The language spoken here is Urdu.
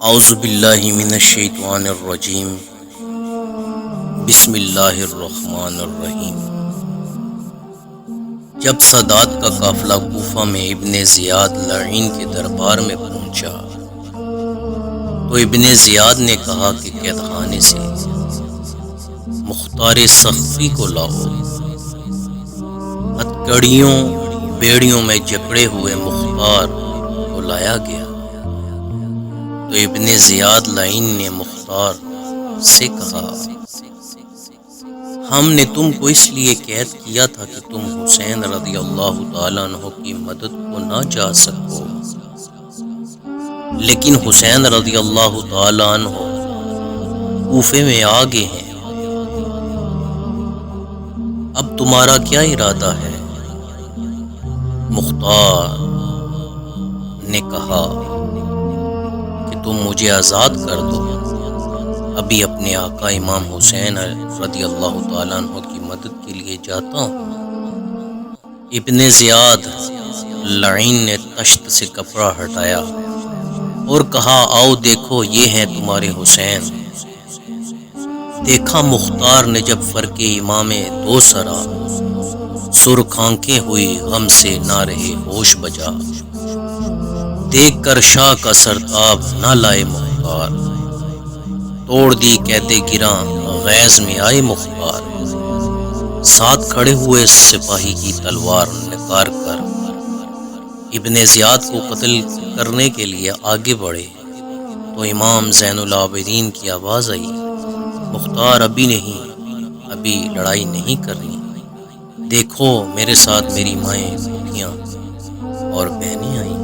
اعوذ باللہ من الشیطان الرجیم بسم اللہ الرحمن الرحیم۔ جب سادات کا قافلہ کوفہ میں ابن زیاد لعین کے دربار میں پہنچا تو ابن زیاد نے کہا کہ قید خانے سے مختار سخفی کو لاؤ۔ ہتھکڑیوں بیڑیوں میں جکڑے ہوئے مختار کو لایا گیا تو ابن زیاد لعین نے مختار سے کہا، ہم نے تم کو اس لیے قید کیا تھا کہ تم حسین رضی اللہ تعالیٰ عنہ کی مدد کو نہ جا سکو، لیکن حسین رضی اللہ تعالیٰ عنہ کوفے میں آگے ہیں۔ اب تمہارا کیا ارادہ ہے؟ مختار نے کہا کہ تم مجھے آزاد کر دو، ابھی اپنے آقا امام حسین رضی اللہ تعالیٰ عنہ کی مدد کے لیے جاتا ہوں۔ ابن زیاد لعین نے تشت سے کپڑا ہٹایا اور کہا، آؤ دیکھو یہ ہیں تمہارے حسین۔ دیکھا مختار نے جب فرق امام دو سرا، سرخ آنکھیں ہوئی غم سے نہ رہے ہوش بجا، دیکھ کر شاہ کا سرتاب نہ لائے مختار، توڑ دی قید گراں غیظ میں آئے مختار، ساتھ کھڑے ہوئے سپاہی کی تلوار نکار کر ابن زیاد کو قتل کرنے کے لیے آگے بڑھے تو امام زین العابدین کی آواز آئی، مختار ابھی نہیں، ابھی لڑائی نہیں کرنی، دیکھو میرے ساتھ میری مائیں پھوپھیاں اور بہنیں آئی ہیں۔